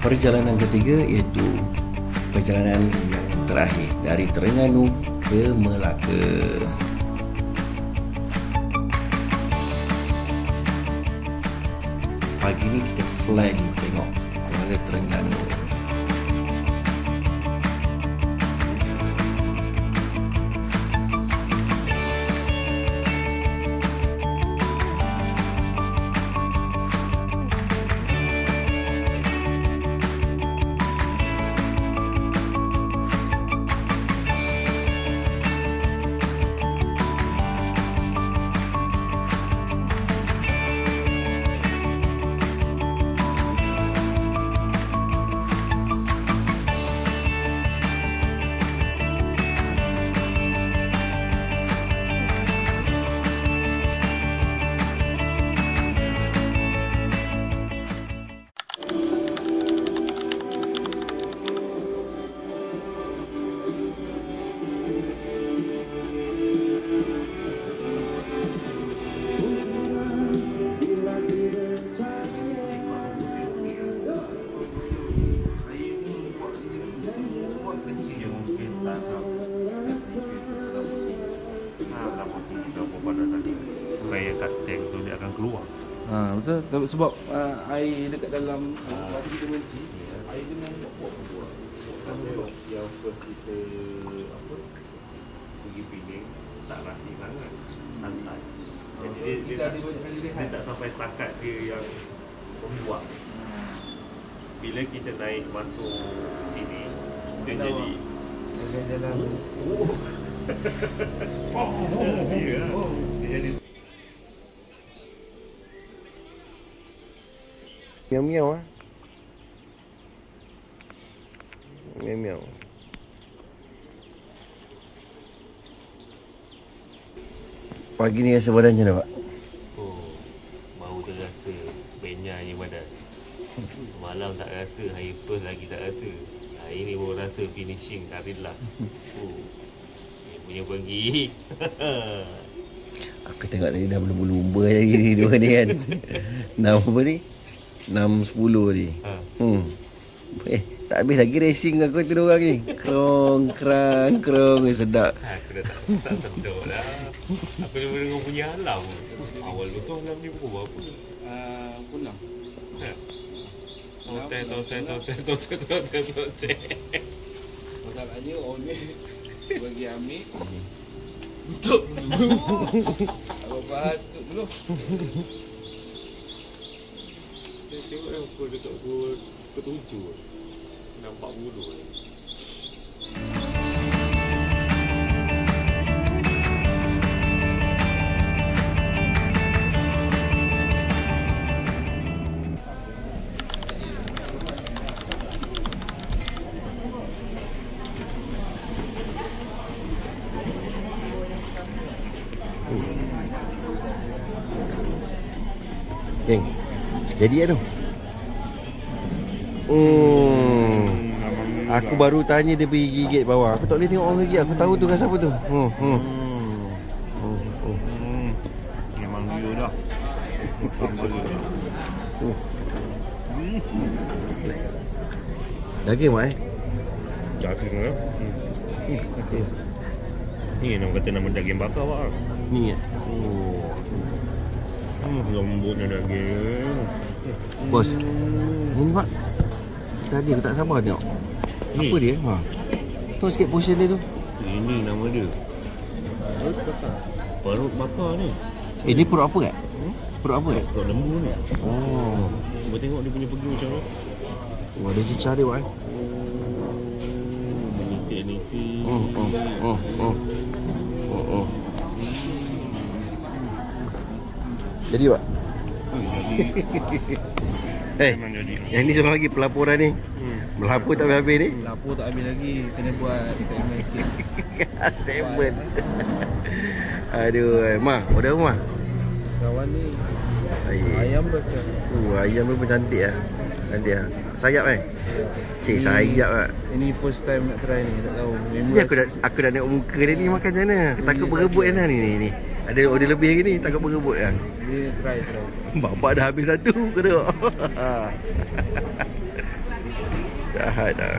perjalanan ketiga iaitu perjalanan yang terakhir dari Terengganu ke Melaka. Pagi ni kita fly dulu tengok Kuala Terengganu. Supaya kat tank tu dia akan keluar. Betul. Sebab air dekat dalam masa kita menti, air dia memang buat. Yang first kita pergi piling tak rasa sangat, santai. Jadi dia tak sampai takat dia yang membuat. Bila kita naik masuk sini, dia jadi jalan. Dia jadi Miau-miau ah. Miau-miau. Pagi ni rasa badan macam mana, Pak? baru terasa benyanya badan. Semalam tak rasa, hari first lagi tak rasa. Hari ni baru rasa finishing hari last. Punya pergi. Aku tengok tadi dah berlumba lagi ni dua ni kan. 6 apa ni? 6.10 ni. Tak habis lagi racing aku tu orang ni. Krong krang krong sedap. Aku dah tak sedap dah. Aku dah dengar bunyi alam. Awal tu alam ni pukul berapa? Pukul 6. Totel. Masalahnya orang ni bagi ambil tutup dulu. Apa tutup dulu. Saya tengok dah pukul dekat pukul 7. Nampak bulu. Geng, jadi tu. Aku baru tanya dia pergi gigit bawah. Aku tak boleh tengok orang gigit. Aku tahu tu kan siapa tu. Memang dia dah. Daging mak Daging lah. Ni nama kata nama daging bakar pak. Ni ya. Lembutnya daging. Bos. Ni pak. Tadi aku tak sabar tengok. Ni. Apa dia? Tengok sikit portion dia tu. Ini nama dia. Perut bakar ni. Ni perut apa kat? Perut apa kat? Perut lembu ni. Oh. Cuba tengok dia punya pergi macam mana. Wah, ada cicah dia pak. Menitik-nitik. Jadi pak? Memang jadi. Yang ni seorang lagi pelaporan ni. Melapor tak habis ni. Lapor tak habis lagi. Kena buat statement sikit. Statement. Aduh, Mah, order apa Mah? Kawan ni ayam bakar. Ayam pun cantik lah. Cantik lah. Sayap Cik, sayap lah. Ini first time nak try ni, tak tahu. Ni aku dah tengok muka dia ni makan macam mana. Takut berebut kan ni. Ada order lebih lagi ni, takut berebut kan. Dia try. Bapak dah habis satu, kena. Jahat dah.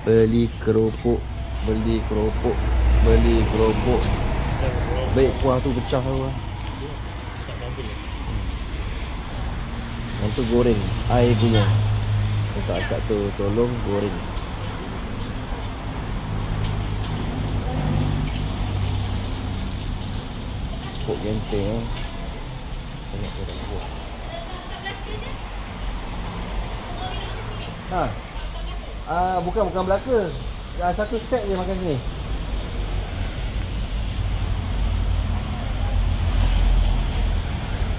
Beli keropok, beli keropok, beli keropok. Baik kuah tu pecah tu lah. Yang tu goreng, air punya. Minta akak tu tolong goreng. Pok genteng. Banyak orang buat. Ha. Bukan belaka. Satu set je makan sini.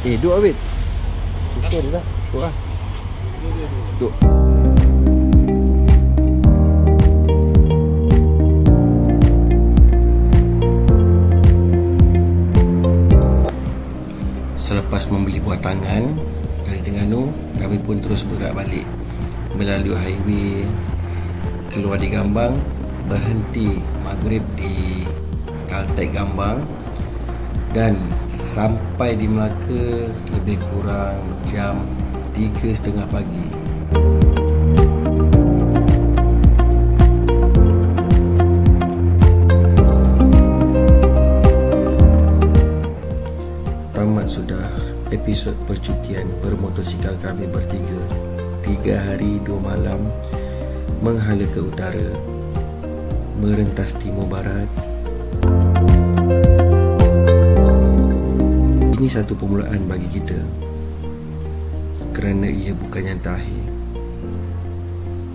Duduk Abid. Pusing dia dah. Duduk lah. Duduk. Selepas membeli buah tangan dari Terengganu, kami pun terus bergerak balik melalui highway keluar di Gambang berhenti maghrib di Caltech Gambang dan sampai di Melaka lebih kurang jam 3.30 pagi. Tamat sudah episod percutian bermotosikal kami bertiga. 3 hari 2 malam menghala ke utara, merentas timur barat. Ini satu permulaan bagi kita kerana ia bukan yang terakhir.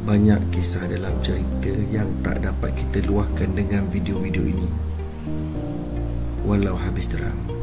Banyak kisah dalam cerita yang tak dapat kita luahkan dengan video-video ini, walau habis terang.